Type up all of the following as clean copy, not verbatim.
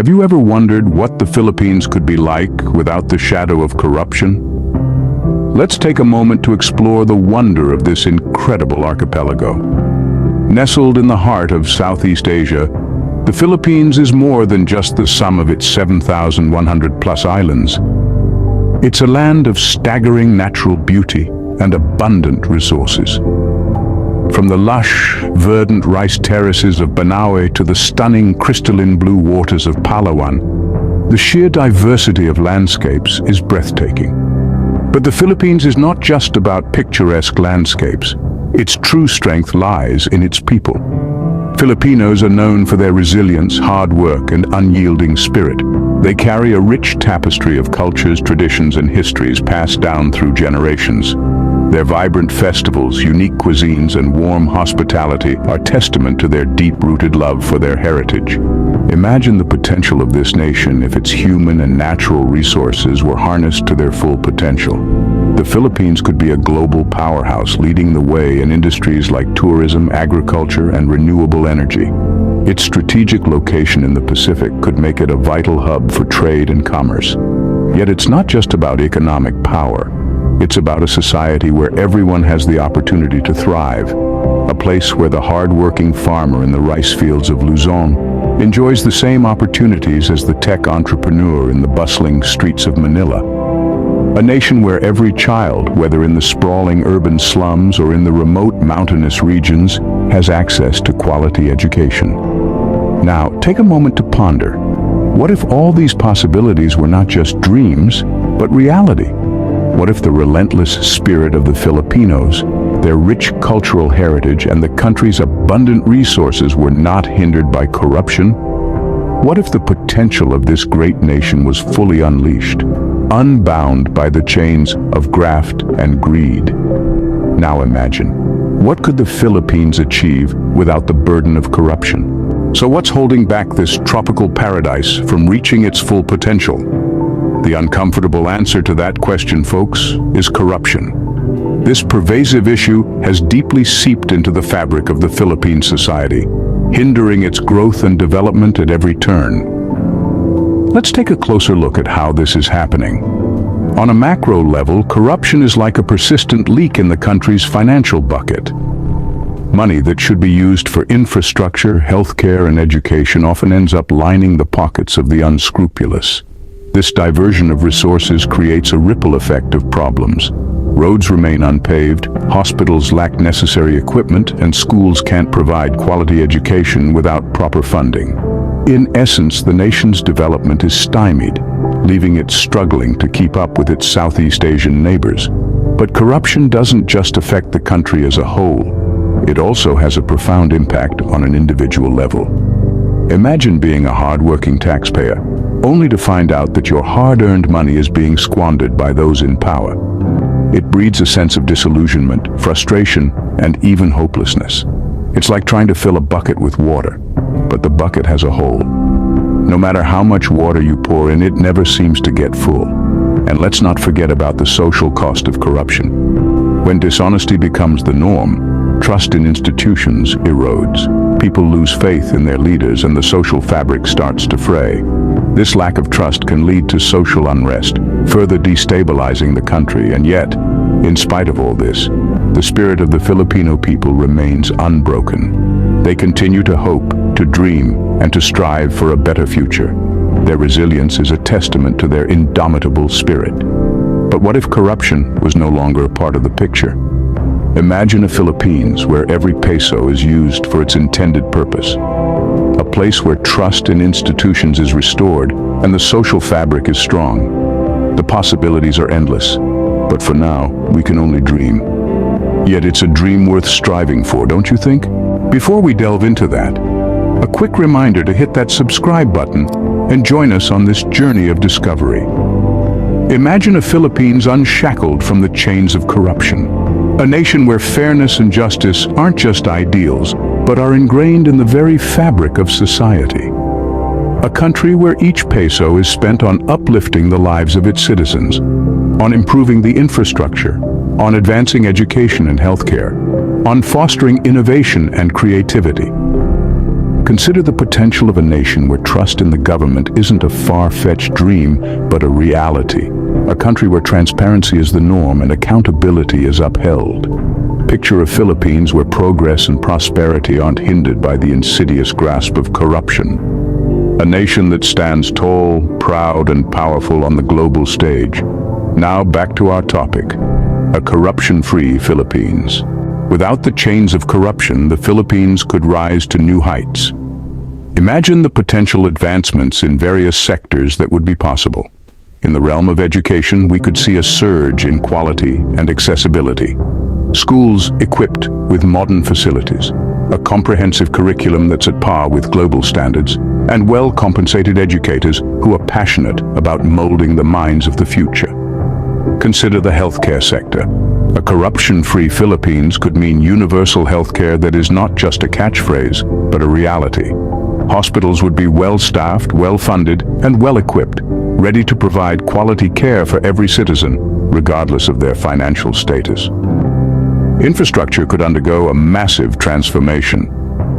Have you ever wondered what the Philippines could be like without the shadow of corruption? Let's take a moment to explore the wonder of this incredible archipelago. Nestled in the heart of Southeast Asia, the Philippines is more than just the sum of its 7,100+ islands. It's a land of staggering natural beauty and abundant resources. From the lush, verdant rice terraces of Banaue to the stunning crystalline blue waters of Palawan, the sheer diversity of landscapes is breathtaking. But the Philippines is not just about picturesque landscapes. Its true strength lies in its people. Filipinos are known for their resilience, hard work, and unyielding spirit. They carry a rich tapestry of cultures, traditions, and histories passed down through generations. Their vibrant festivals, unique cuisines, and warm hospitality are testament to their deep-rooted love for their heritage. Imagine the potential of this nation if its human and natural resources were harnessed to their full potential. The Philippines could be a global powerhouse, leading the way in industries like tourism, agriculture, and renewable energy. Its strategic location in the Pacific could make it a vital hub for trade and commerce. Yet it's not just about economic power. It's about a society where everyone has the opportunity to thrive. A place where the hard-working farmer in the rice fields of Luzon enjoys the same opportunities as the tech entrepreneur in the bustling streets of Manila. A nation where every child, whether in the sprawling urban slums or in the remote mountainous regions, has access to quality education. Now, take a moment to ponder. What if all these possibilities were not just dreams, but reality? What if the relentless spirit of the Filipinos, their rich cultural heritage, and the country's abundant resources were not hindered by corruption? What if the potential of this great nation was fully unleashed, unbound by the chains of graft and greed? Now imagine, what could the Philippines achieve without the burden of corruption? So what's holding back this tropical paradise from reaching its full potential? The uncomfortable answer to that question, folks, is corruption. This pervasive issue has deeply seeped into the fabric of the Philippine society, hindering its growth and development at every turn. Let's take a closer look at how this is happening. On a macro level, corruption is like a persistent leak in the country's financial bucket. Money that should be used for infrastructure, healthcare, and education often ends up lining the pockets of the unscrupulous. This diversion of resources creates a ripple effect of problems. Roads remain unpaved, hospitals lack necessary equipment, and schools can't provide quality education without proper funding. In essence, the nation's development is stymied, leaving it struggling to keep up with its Southeast Asian neighbors. But corruption doesn't just affect the country as a whole. It also has a profound impact on an individual level. Imagine being a hard-working taxpayer, only to find out that your hard-earned money is being squandered by those in power. It breeds a sense of disillusionment, frustration, and even hopelessness. It's like trying to fill a bucket with water, but the bucket has a hole. No matter how much water you pour in, it never seems to get full. And let's not forget about the social cost of corruption. When dishonesty becomes the norm, trust in institutions erodes. People lose faith in their leaders and the social fabric starts to fray. This lack of trust can lead to social unrest, further destabilizing the country. And yet, in spite of all this, the spirit of the Filipino people remains unbroken. They continue to hope, to dream, and to strive for a better future. Their resilience is a testament to their indomitable spirit. But what if corruption was no longer a part of the picture? Imagine a Philippines where every peso is used for its intended purpose. A place where trust in institutions is restored and the social fabric is strong. The possibilities are endless, but for now, we can only dream. Yet it's a dream worth striving for, don't you think? Before we delve into that, a quick reminder to hit that subscribe button and join us on this journey of discovery. Imagine a Philippines unshackled from the chains of corruption. A nation where fairness and justice aren't just ideals, but are ingrained in the very fabric of society. A country where each peso is spent on uplifting the lives of its citizens, on improving the infrastructure, on advancing education and healthcare, on fostering innovation and creativity. Consider the potential of a nation where trust in the government isn't a far-fetched dream, but a reality. A country where transparency is the norm and accountability is upheld. Picture a Philippines where progress and prosperity aren't hindered by the insidious grasp of corruption. A nation that stands tall, proud, and powerful on the global stage. Now back to our topic, a corruption-free Philippines. Without the chains of corruption, the Philippines could rise to new heights. Imagine the potential advancements in various sectors that would be possible. In the realm of education, we could see a surge in quality and accessibility. Schools equipped with modern facilities, a comprehensive curriculum that's at par with global standards, and well-compensated educators who are passionate about molding the minds of the future. Consider the healthcare sector. A corruption-free Philippines could mean universal healthcare that is not just a catchphrase, but a reality. Hospitals would be well-staffed, well-funded, and well-equipped, ready to provide quality care for every citizen, regardless of their financial status. Infrastructure could undergo a massive transformation.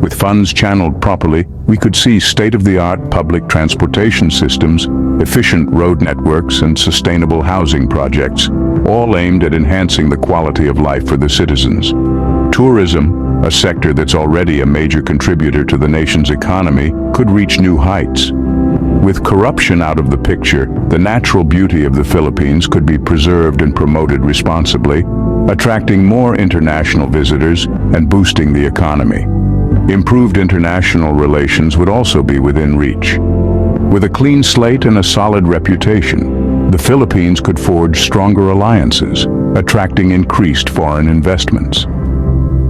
With funds channeled properly, we could see state-of-the-art public transportation systems, efficient road networks, and sustainable housing projects, all aimed at enhancing the quality of life for the citizens. Tourism, a sector that's already a major contributor to the nation's economy, could reach new heights. With corruption out of the picture, the natural beauty of the Philippines could be preserved and promoted responsibly, attracting more international visitors and boosting the economy. Improved international relations would also be within reach. With a clean slate and a solid reputation, the Philippines could forge stronger alliances, attracting increased foreign investments.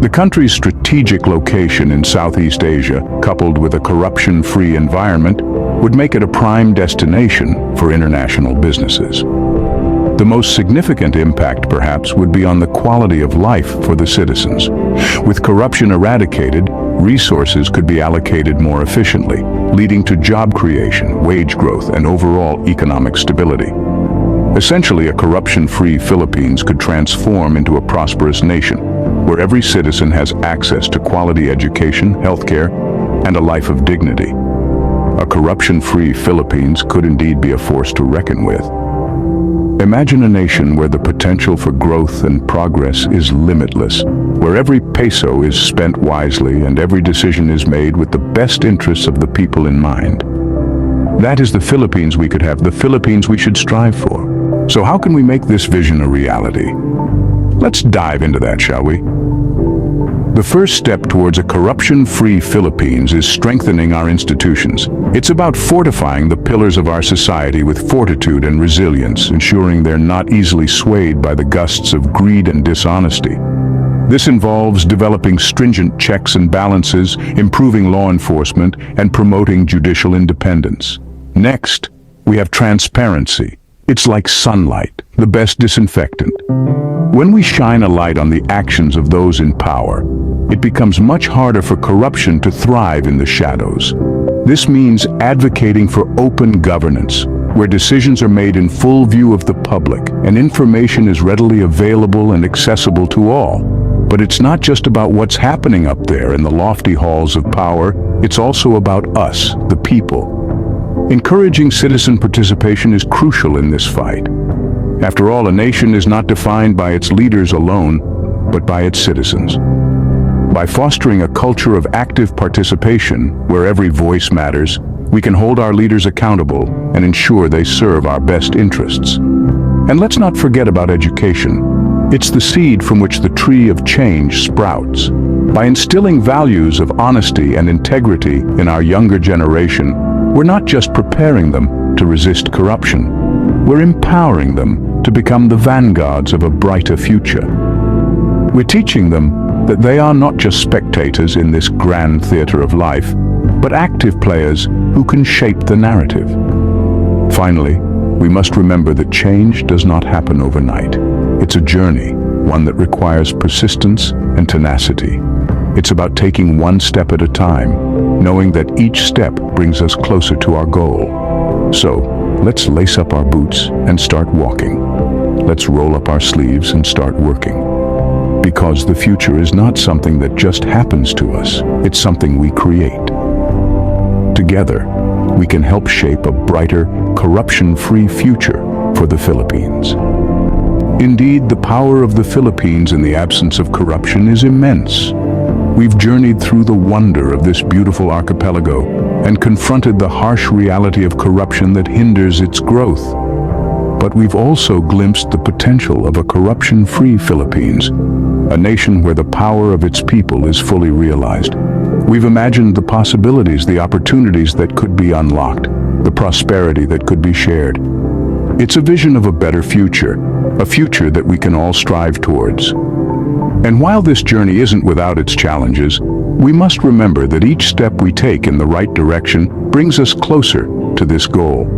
The country's strategic location in Southeast Asia, coupled with a corruption-free environment, would make it a prime destination for international businesses. The most significant impact, perhaps, would be on the quality of life for the citizens. With corruption eradicated, resources could be allocated more efficiently, leading to job creation, wage growth, and overall economic stability. Essentially, a corruption-free Philippines could transform into a prosperous nation, where every citizen has access to quality education, healthcare, and a life of dignity. A corruption-free Philippines could indeed be a force to reckon with. Imagine a nation where the potential for growth and progress is limitless, where every peso is spent wisely and every decision is made with the best interests of the people in mind. That is the Philippines we could have, the Philippines we should strive for. So how can we make this vision a reality? Let's dive into that, shall we? The first step towards a corruption-free Philippines is strengthening our institutions. It's about fortifying the pillars of our society with fortitude and resilience, ensuring they're not easily swayed by the gusts of greed and dishonesty. This involves developing stringent checks and balances, improving law enforcement, and promoting judicial independence. Next, we have transparency. It's like sunlight, the best disinfectant. When we shine a light on the actions of those in power, it becomes much harder for corruption to thrive in the shadows. This means advocating for open governance, where decisions are made in full view of the public and information is readily available and accessible to all. But it's not just about what's happening up there in the lofty halls of power, it's also about us, the people. Encouraging citizen participation is crucial in this fight. After all, a nation is not defined by its leaders alone, but by its citizens. By fostering a culture of active participation, where every voice matters, we can hold our leaders accountable and ensure they serve our best interests. And let's not forget about education. It's the seed from which the tree of change sprouts. By instilling values of honesty and integrity in our younger generation, we're not just preparing them to resist corruption, we're empowering them to become the vanguards of a brighter future. We're teaching them that they are not just spectators in this grand theater of life, but active players who can shape the narrative. Finally, we must remember that change does not happen overnight. It's a journey, one that requires persistence and tenacity. It's about taking one step at a time, knowing that each step brings us closer to our goal. So, let's lace up our boots and start walking. Let's roll up our sleeves and start working. Because the future is not something that just happens to us, it's something we create. Together, we can help shape a brighter, corruption-free future for the Philippines. Indeed, the power of the Philippines in the absence of corruption is immense. We've journeyed through the wonder of this beautiful archipelago and confronted the harsh reality of corruption that hinders its growth. But we've also glimpsed the potential of a corruption-free Philippines, a nation where the power of its people is fully realized. We've imagined the possibilities, the opportunities that could be unlocked, the prosperity that could be shared. It's a vision of a better future, a future that we can all strive towards. And while this journey isn't without its challenges, we must remember that each step we take in the right direction brings us closer to this goal.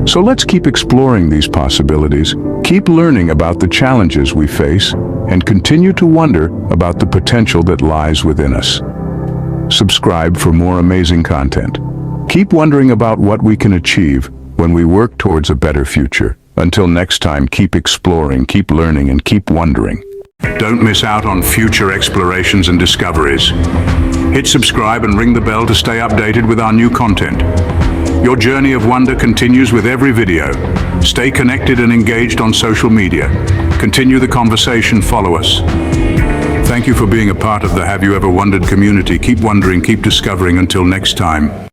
So let's keep exploring these possibilities, keep learning about the challenges we face, and continue to wonder about the potential that lies within us. Subscribe for more amazing content. Keep wondering about what we can achieve when we work towards a better future. Until next time, keep exploring, keep learning, and keep wondering. Don't miss out on future explorations and discoveries. Hit subscribe and ring the bell to stay updated with our new content. Your journey of wonder continues with every video. Stay connected and engaged on social media. Continue the conversation, follow us. Thank you for being a part of the Have You Ever Wondered community. Keep wondering, keep discovering. Until next time.